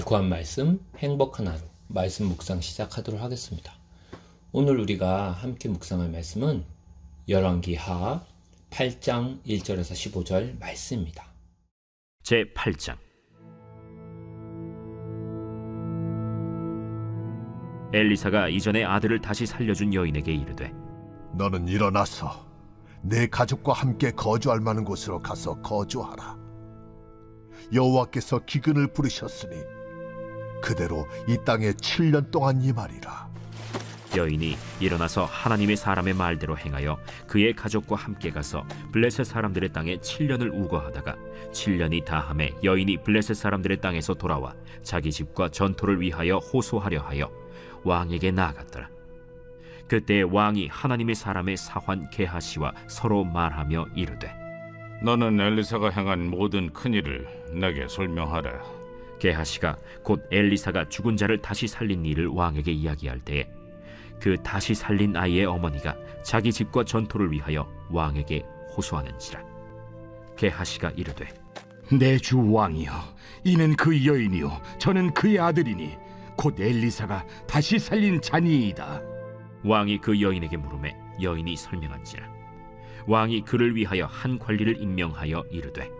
구한 말씀, 행복한 하루, 말씀 묵상 시작하도록 하겠습니다. 오늘 우리가 함께 묵상할 말씀은 열왕기하 8장 1절에서 15절 말씀입니다. 제8장. 엘리사가 이전에 아들을 다시 살려준 여인에게 이르되, 너는 일어나서 내 가족과 함께 거주할 만한 곳으로 가서 거주하라. 여호와께서 기근을 부르셨으니 그대로 이 땅에 7년 동안 임하리라. 여인이 일어나서 하나님의 사람의 말대로 행하여 그의 가족과 함께 가서 블레셋 사람들의 땅에 7년을 우거하다가 7년이 다함에 여인이 블레셋 사람들의 땅에서 돌아와 자기 집과 전토를 위하여 호소하려 하여 왕에게 나아갔더라. 그때 왕이 하나님의 사람의 사환 게하시와 서로 말하며 이르되, 너는 엘리사가 행한 모든 큰일을 내게 설명하라. 게하시가 곧 엘리사가 죽은 자를 다시 살린 일을 왕에게 이야기할 때에 그 다시 살린 아이의 어머니가 자기 집과 전토를 위하여 왕에게 호소하는지라. 게하시가 이르되, 내 주 왕이여, 이는 그 여인이요 저는 그의 아들이니 곧 엘리사가 다시 살린 자니이다. 왕이 그 여인에게 물으매 여인이 설명한지라. 왕이 그를 위하여 한 관리를 임명하여 이르되,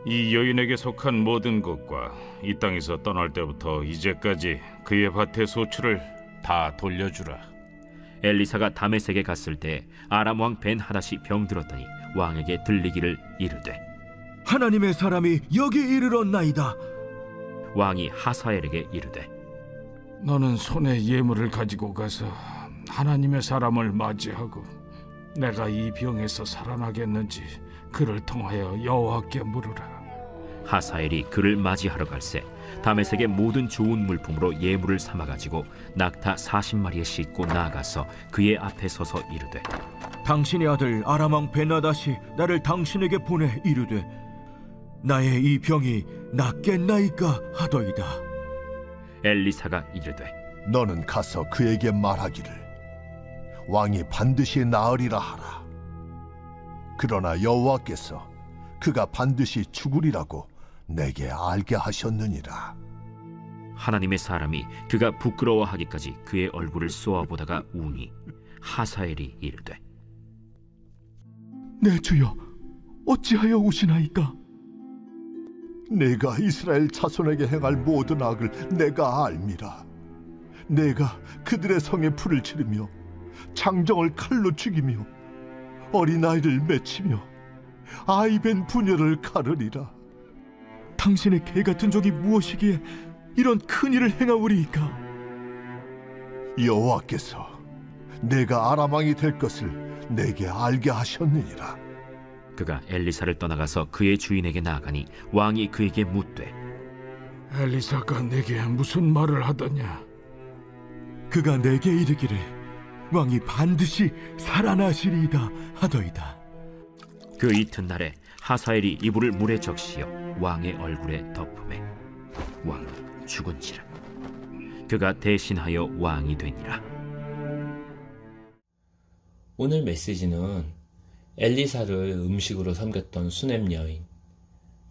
이 여인에게 속한 모든 것과 이 땅에서 떠날 때부터 이제까지 그의 밭의 소출을 다 돌려주라. 엘리사가 다메섹에 갔을 때 아람 왕 벤하닷이 병들었더니 왕에게 들리기를 이르되, 하나님의 사람이 여기 이르렀나이다. 왕이 하사엘에게 이르되, 너는 손에 예물을 가지고 가서 하나님의 사람을 맞이하고 내가 이 병에서 살아나겠는지 그를 통하여 여호와께 물으라. 하사엘이 그를 맞이하러 갈새 다메섹의 모든 좋은 물품으로 예물을 삼아가지고 낙타 40마리에 싣고 나아가서 그의 앞에 서서 이르되, 당신의 아들 아람 왕 벤하닷이 나를 당신에게 보내 이르되 나의 이 병이 낫겠나이까 하더이다. 엘리사가 이르되, 너는 가서 그에게 말하기를 왕이 반드시 나으리라 하라. 그러나 여호와께서 그가 반드시 죽으리라고 내게 알게 하셨느니라. 하나님의 사람이 그가 부끄러워하기까지 그의 얼굴을 쏘아보다가 우니 하사엘이 이르되, 내 주여, 어찌하여 우시나이까? 내가 이스라엘 자손에게 행할 모든 악을 내가 알미라. 내가 그들의 성에 불을 지르며 장정을 칼로 죽이며 어린아이를 맺히며 아이벤 부녀를 가르리라. 당신의 개같은 적이 무엇이기에 이런 큰일을 행하오리이까? 여호와께서 내가 아람 왕이 될 것을 내게 알게 하셨느니라. 그가 엘리사를 떠나가서 그의 주인에게 나아가니 왕이 그에게 묻되, 엘리사가 내게 무슨 말을 하더냐? 그가 내게 이르기를 왕이 반드시 살아나시리이다 하더이다. 그 이튿날에 하사엘이 이불을 물에 적시어 왕의 얼굴에 덮음에 왕은 죽은지라. 그가 대신하여 왕이 되니라. 오늘 메시지는 엘리사를 음식으로 섬겼던 수넴 여인,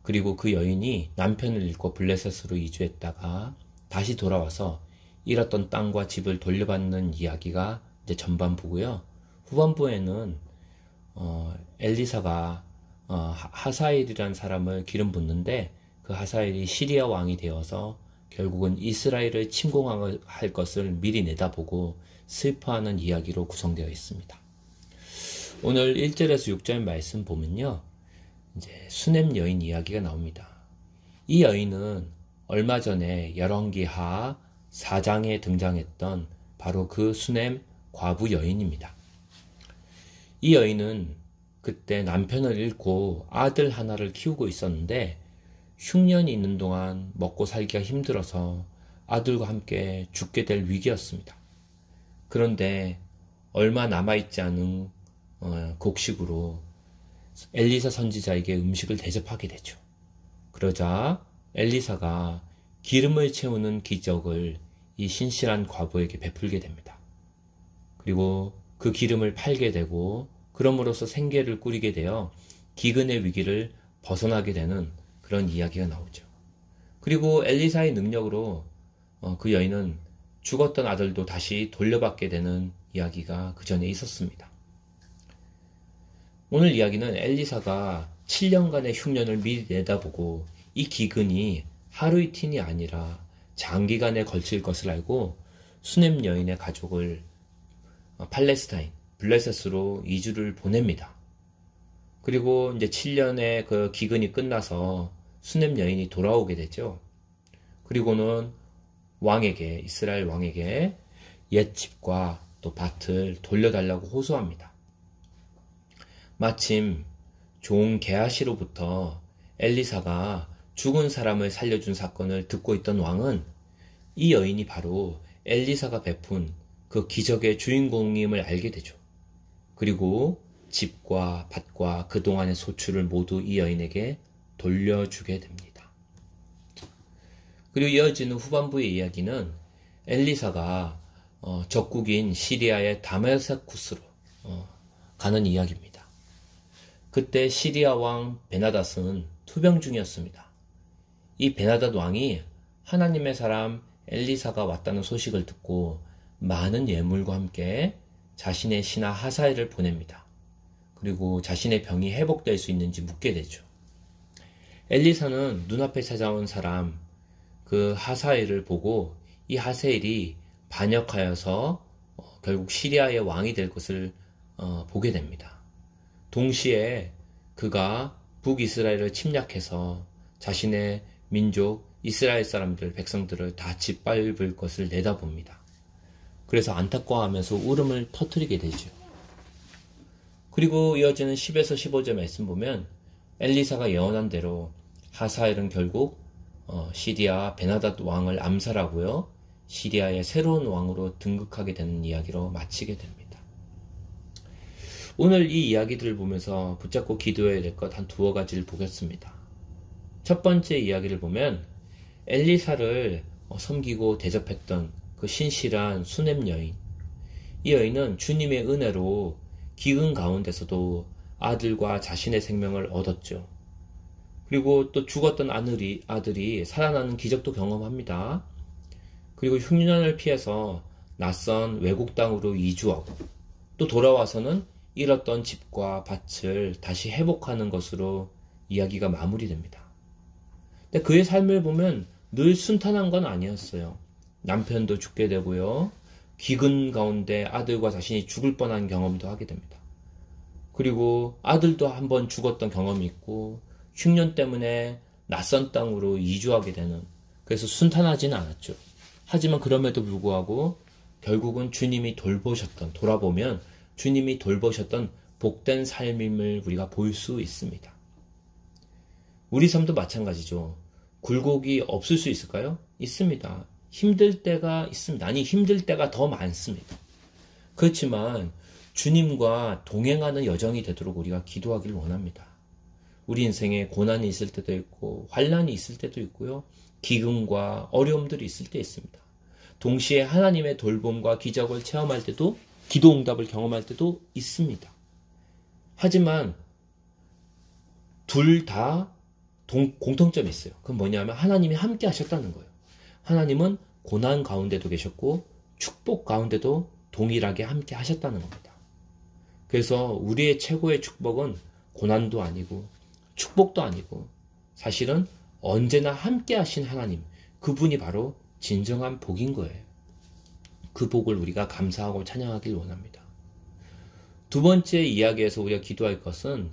그리고 그 여인이 남편을 잃고 블레셋으로 이주했다가 다시 돌아와서 잃었던 땅과 집을 돌려받는 이야기가 이제 전반부고요. 후반부에는 엘리사가 하사엘이라는 사람을 기름 붓는데 그 하사엘이 시리아 왕이 되어서 결국은 이스라엘을 침공할 것을 미리 내다보고 슬퍼하는 이야기로 구성되어 있습니다. 오늘 1절에서 6절 말씀 보면요, 이제 수넴 여인 이야기가 나옵니다. 이 여인은 얼마 전에 열왕기하 4장에 등장했던 바로 그 수넴 과부 여인입니다. 이 여인은 그때 남편을 잃고 아들 하나를 키우고 있었는데 흉년이 있는 동안 먹고 살기가 힘들어서 아들과 함께 죽게 될 위기였습니다. 그런데 얼마 남아있지 않은 곡식으로 엘리사 선지자에게 음식을 대접하게 되죠. 그러자 엘리사가 기름을 채우는 기적을 이 신실한 과부에게 베풀게 됩니다. 그리고 그 기름을 팔게 되고 그럼으로써 생계를 꾸리게 되어 기근의 위기를 벗어나게 되는 그런 이야기가 나오죠. 그리고 엘리사의 능력으로 그 여인은 죽었던 아들도 다시 돌려받게 되는 이야기가 그 전에 있었습니다. 오늘 이야기는 엘리사가 7년간의 흉년을 미리 내다보고 이 기근이 하루 이틀이 아니라 장기간에 걸칠 것을 알고 수넴 여인의 가족을 팔레스타인, 블레셋으로 이주를 보냅니다. 그리고 이제 7년의 그 기근이 끝나서 수넴 여인이 돌아오게 되죠. 그리고는 왕에게, 이스라엘 왕에게 옛 집과 또 밭을 돌려달라고 호소합니다. 마침 종 게하시로부터 엘리사가 죽은 사람을 살려준 사건을 듣고 있던 왕은 이 여인이 바로 엘리사가 베푼 그 기적의 주인공임을 알게 되죠. 그리고 집과 밭과 그동안의 소출을 모두 이 여인에게 돌려주게 됩니다. 그리고 이어지는 후반부의 이야기는 엘리사가 적국인 시리아의 다메섹쿠스로 가는 이야기입니다. 그때 시리아 왕 베나닷은 투병 중이었습니다. 이 베나닷 왕이 하나님의 사람 엘리사가 왔다는 소식을 듣고 많은 예물과 함께 자신의 신하 하사엘을 보냅니다. 그리고 자신의 병이 회복될 수 있는지 묻게 되죠. 엘리사는 눈앞에 찾아온 사람 그 하사엘을 보고 이 하사엘이 반역하여서 결국 시리아의 왕이 될 것을 보게 됩니다. 동시에 그가 북이스라엘을 침략해서 자신의 민족 이스라엘 사람들, 백성들을 다 짓밟을 것을 내다봅니다. 그래서 안타까워하면서 울음을 터뜨리게 되죠. 그리고 이어지는 10에서 15절 말씀 보면 엘리사가 예언한 대로 하사엘은 결국 시리아 베나닷 왕을 암살하고요. 시리아의 새로운 왕으로 등극하게 되는 이야기로 마치게 됩니다. 오늘 이 이야기들을 보면서 붙잡고 기도해야 될 것 한 두어 가지를 보겠습니다. 첫 번째 이야기를 보면 엘리사를 섬기고 대접했던 그 신실한 수넴 여인. 이 여인은 주님의 은혜로 기근 가운데서도 아들과 자신의 생명을 얻었죠. 그리고 또 죽었던 아들이 살아나는 기적도 경험합니다. 그리고 흉년을 피해서 낯선 외국 땅으로 이주하고 또 돌아와서는 잃었던 집과 밭을 다시 회복하는 것으로 이야기가 마무리됩니다. 근데 그의 삶을 보면 늘 순탄한 건 아니었어요. 남편도 죽게 되고요. 기근 가운데 아들과 자신이 죽을 뻔한 경험도 하게 됩니다. 그리고 아들도 한번 죽었던 경험이 있고 흉년 때문에 낯선 땅으로 이주하게 되는, 그래서 순탄하지는 않았죠. 하지만 그럼에도 불구하고 결국은 주님이 돌아보면 주님이 돌보셨던 복된 삶임을 우리가 볼 수 있습니다. 우리 삶도 마찬가지죠. 굴곡이 없을 수 있을까요? 있습니다. 힘들 때가 있습니다. 아니, 힘들 때가 더 많습니다. 그렇지만 주님과 동행하는 여정이 되도록 우리가 기도하기를 원합니다. 우리 인생에 고난이 있을 때도 있고 환난이 있을 때도 있고요. 기근과 어려움들이 있을 때 있습니다. 동시에 하나님의 돌봄과 기적을 체험할 때도, 기도 응답을 경험할 때도 있습니다. 하지만 둘 다 공통점이 있어요. 그건 뭐냐면 하나님이 함께 하셨다는 거예요. 하나님은 고난 가운데도 계셨고 축복 가운데도 동일하게 함께 하셨다는 겁니다. 그래서 우리의 최고의 축복은 고난도 아니고 축복도 아니고 사실은 언제나 함께 하신 하나님, 그분이 바로 진정한 복인 거예요. 그 복을 우리가 감사하고 찬양하길 원합니다. 두 번째 이야기에서 우리가 기도할 것은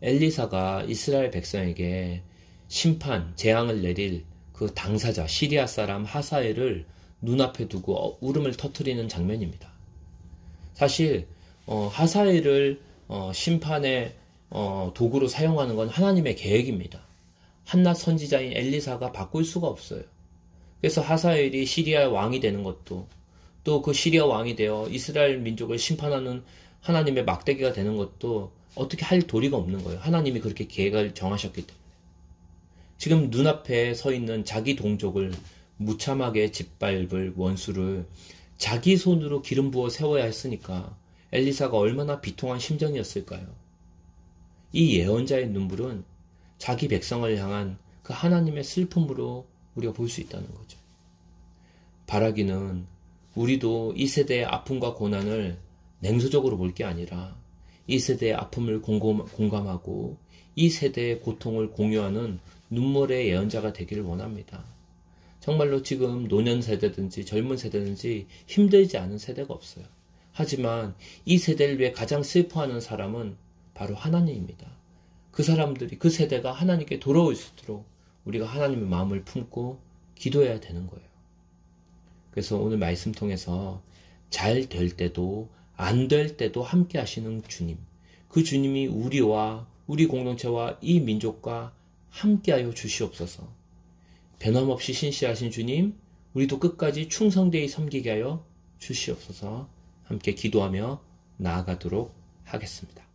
엘리사가 이스라엘 백성에게 심판, 재앙을 내릴 그 당사자 시리아 사람 하사엘을 눈앞에 두고 울음을 터뜨리는 장면입니다. 사실 하사엘을 심판의 도구로 사용하는 건 하나님의 계획입니다. 한낱 선지자인 엘리사가 바꿀 수가 없어요. 그래서 하사엘이 시리아 왕이 되는 것도, 또 그 시리아 왕이 되어 이스라엘 민족을 심판하는 하나님의 막대기가 되는 것도 어떻게 할 도리가 없는 거예요. 하나님이 그렇게 계획을 정하셨기 때문에. 지금 눈앞에 서 있는 자기 동족을 무참하게 짓밟을 원수를 자기 손으로 기름 부어 세워야 했으니까 엘리사가 얼마나 비통한 심정이었을까요? 이 예언자의 눈물은 자기 백성을 향한 그 하나님의 슬픔으로 우리가 볼 수 있다는 거죠. 바라기는 우리도 이 세대의 아픔과 고난을 냉소적으로 볼 게 아니라 이 세대의 아픔을 공감하고 이 세대의 고통을 공유하는 눈물의 예언자가 되기를 원합니다. 정말로 지금 노년 세대든지 젊은 세대든지 힘들지 않은 세대가 없어요. 하지만 이 세대를 위해 가장 슬퍼하는 사람은 바로 하나님입니다. 그 사람들이, 그 세대가 하나님께 돌아올 수 있도록 우리가 하나님의 마음을 품고 기도해야 되는 거예요. 그래서 오늘 말씀 통해서 잘 될 때도 안 될 때도 함께 하시는 주님, 그 주님이 우리와 우리 공동체와 이 민족과 함께하여 주시옵소서. 변함없이 신실하신 주님, 우리도 끝까지 충성되이 섬기게 하여 주시옵소서. 함께 기도하며 나아가도록 하겠습니다.